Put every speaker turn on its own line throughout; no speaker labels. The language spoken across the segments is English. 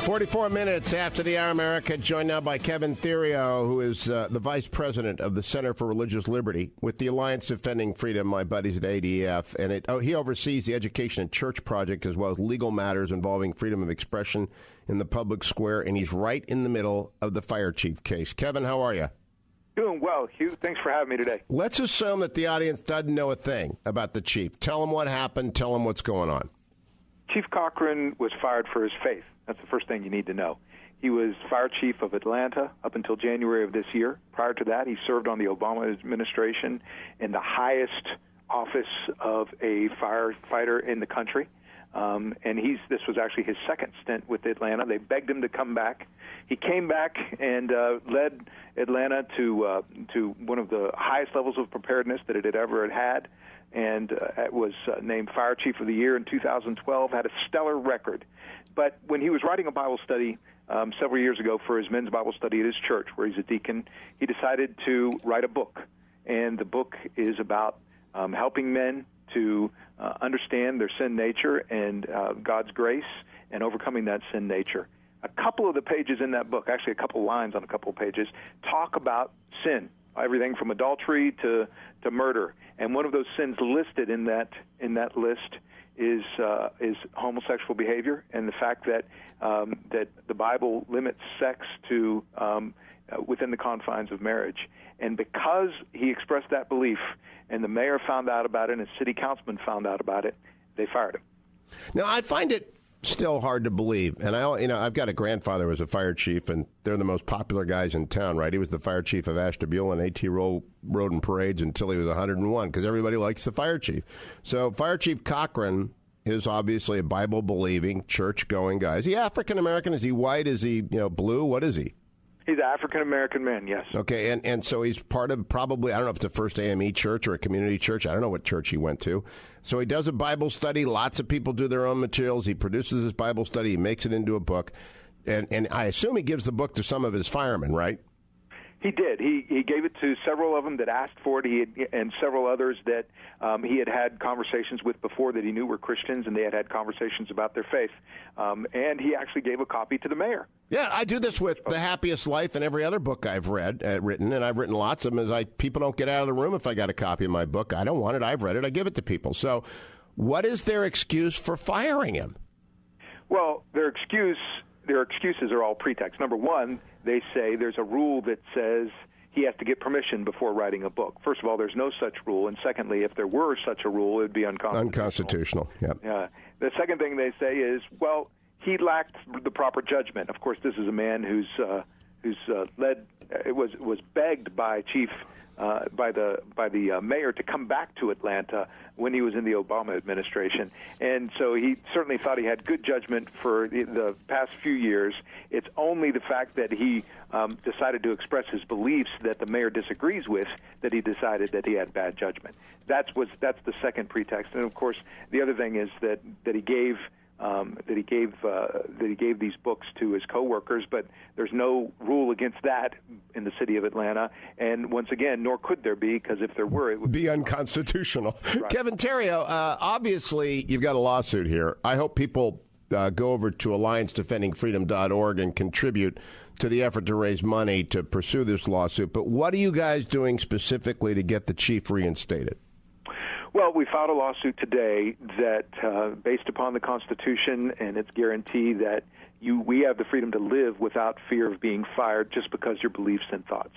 44 minutes after the hour, America, joined now by Kevin Theriot, who is the vice president of the Center for Religious Liberty with the Alliance Defending Freedom, my buddies at ADF. And he oversees the Education and Church Project as well as legal matters involving freedom of expression in the public square. And he's right in the middle of the fire chief case. Kevin, how are you?
Doing well, Hugh. Thanks for having me today.
Let's assume that the audience doesn't know a thing about the chief. Tell them what happened. Tell them what's going on.
Chief Cochran was fired for his faith. That's the first thing you need to know. He was fire chief of Atlanta up until January of this year. Prior to that, he served on the Obama administration in the highest office of a firefighter in the country. And this was actually his second stint with Atlanta. They begged him to come back. He came back and led Atlanta to one of the highest levels of preparedness that it had ever had. And was named Fire Chief of the Year in 2012, had a stellar record. But when he was writing a Bible study several years ago for his men's Bible study at his church, where he's a deacon, he decided to write a book. And the book is about helping men to understand their sin nature and God's grace and overcoming that sin nature. A couple of the pages in that book, actually a couple lines on a couple of pages, talk about sin, everything from adultery to murder. And one of those sins listed in that list is homosexual behavior, and the fact that that the Bible limits sex to within the confines of marriage. And because he expressed that belief, and the mayor found out about it, and his city councilman found out about it, they fired him.
Now, I find it still hard to believe, and I've got a grandfather who was a fire chief, and they're the most popular guys in town, right? He was the fire chief of Ashtabula, and AT rode in parades until he was 101 because everybody likes the fire chief. So Fire Chief Cochran is obviously a Bible-believing, church-going guy. Is he African-American? Is he white? Is he blue? What is he?
He's an African-American man, yes.
Okay, and so he's part of probably, I don't know if it's a First AME church or a community church. I don't know what church he went to. So he does a Bible study. Lots of people do their own materials. He produces his Bible study. He makes it into a book. And I assume he gives the book to some of his firemen, right?
He did. He gave it to several of them that asked for it, and several others that he had conversations with before that he knew were Christians, and they had conversations about their faith. And he actually gave a copy to the mayor.
Yeah, I do this with The Happiest Life and every other book I've written, and I've written lots of them. People don't get out of the room if I got a copy of my book. I don't want it. I've read it. I give it to people. So what is their excuse for firing him?
Well, their excuses are all pretext. Number one, they say there's a rule that says he has to get permission before writing a book. First of all, there's no such rule. And secondly, if there were such a rule, it would be unconstitutional.
Unconstitutional, yep.
The second thing they say is, well, he lacked the proper judgment. Of course, this is a man who's was begged by the mayor to come back to Atlanta when he was in the Obama administration. And so he certainly thought he had good judgment for the past few years. It's only the fact that he decided to express his beliefs that the mayor disagrees with that he decided that he had bad judgment. That's the second pretext. And of course, the other thing is that he gave these books to his coworkers, but there's no rule against that in the city of Atlanta. And once again, nor could there be, because if there were, it would
be unconstitutional.
Right.
Kevin Theriot, obviously you've got a lawsuit here. I hope people go over to AllianceDefendingFreedom.org and contribute to the effort to raise money to pursue this lawsuit. But what are you guys doing specifically to get the chief reinstated?
Well, we filed a lawsuit today that, based upon the Constitution and its guarantee that we have the freedom to live without fear of being fired just because your beliefs and thoughts.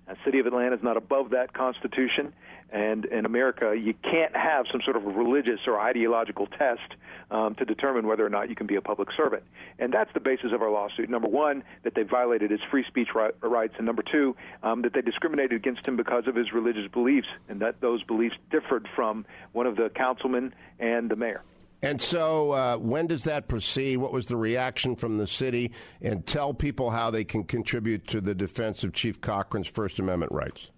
The city of Atlanta is not above that Constitution, and in America, you can't have some sort of religious or ideological test to determine whether or not you can be a public servant. And that's the basis of our lawsuit. Number one, that they violated his free speech rights, and number two, that they discriminated against him because of his religious beliefs, and that those beliefs differed from one of the councilmen and the mayor.
And so when does that proceed? What was the reaction from the city? And tell people how they can contribute to the defense of Chief Cochran's First Amendment rights.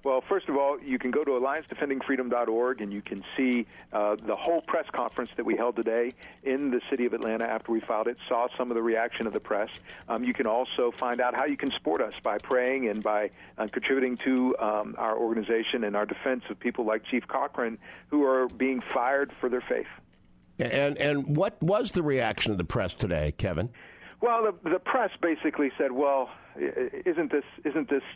Well, first of all, you can go to AllianceDefendingFreedom.org, and you can see the whole press conference that we held today in the city of Atlanta after we filed it, saw some of the reaction of the press. You can also find out how you can support us by praying and by contributing to our organization and our defense of people like Chief Cochran who are being fired for their faith.
And what was the reaction of the press today, Kevin?
Well, the press basically said, well, isn't this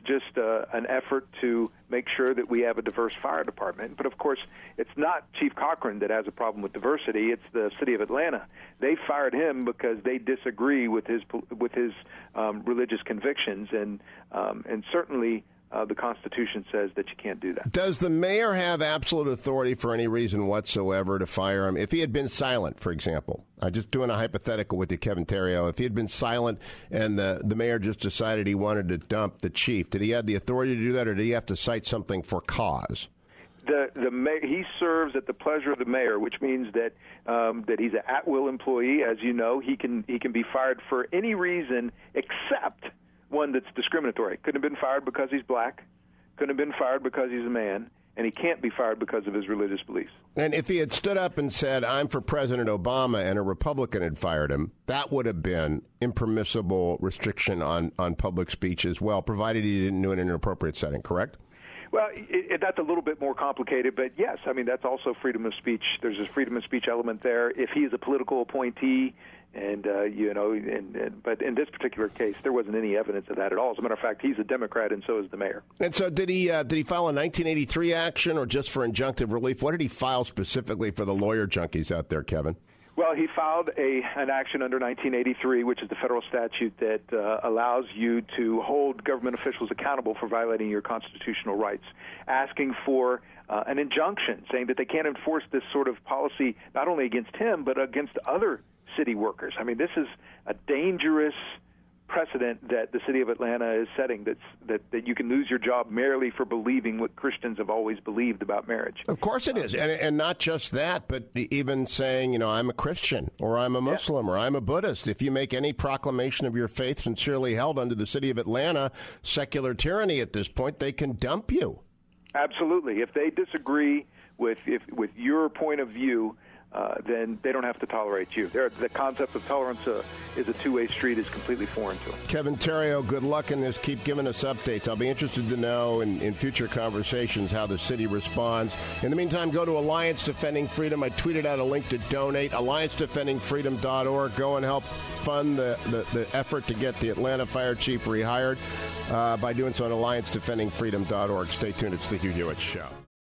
just an effort to make sure that we have a diverse fire department? But, of course, it's not Chief Cochran that has a problem with diversity. It's the city of Atlanta. They fired him because they disagree with his religious convictions, and certainly the Constitution says that you can't do that.
Does the mayor have absolute authority for any reason whatsoever to fire him? If he had been silent, for example, I'm just doing a hypothetical with you, Kevin Theriot. If he had been silent and the mayor just decided he wanted to dump the chief, did he have the authority to do that, or did he have to cite something for cause?
The mayor, he serves at the pleasure of the mayor, which means that he's an at-will employee. As you know, he can be fired for any reason except one that's discriminatory. Couldn't have been fired because he's black, couldn't have been fired because he's a man, and he can't be fired because of his religious beliefs.
And if he had stood up and said, I'm for President Obama, and a Republican had fired him, that would have been impermissible restriction on public speech as well, provided he didn't do it in an appropriate setting, correct?
Well, that's a little bit more complicated, but yes, I mean, that's also freedom of speech. There's a freedom of speech element there. If he is a political appointee, but in this particular case, there wasn't any evidence of that at all. As a matter of fact, he's a Democrat, and so is the mayor.
And so did he file a 1983 action or just for injunctive relief? What did he file specifically for the lawyer junkies out there, Kevin?
Well, he filed an action under 1983, which is the federal statute that allows you to hold government officials accountable for violating your constitutional rights, asking for an injunction, saying that they can't enforce this sort of policy not only against him, but against other city workers. I mean, this is a dangerous precedent that the city of Atlanta is setting, that you can lose your job merely for believing what Christians have always believed about marriage.
Of course it is. And not just that, but even saying, I'm a Christian, or I'm a Muslim, or I'm a Buddhist. If you make any proclamation of your faith sincerely held under the city of Atlanta, secular tyranny at this point, they can dump you.
Absolutely. If they disagree with your point of view, then they don't have to tolerate you. The concept of tolerance is a two-way street is completely foreign to them.
Kevin Theriot, good luck in this. Keep giving us updates. I'll be interested to know in future conversations how the city responds. In the meantime, go to Alliance Defending Freedom. I tweeted out a link to donate, alliancedefendingfreedom.org. Go and help fund the effort to get the Atlanta fire chief rehired by doing so on alliancedefendingfreedom.org. Stay tuned. It's the Hugh Hewitt Show.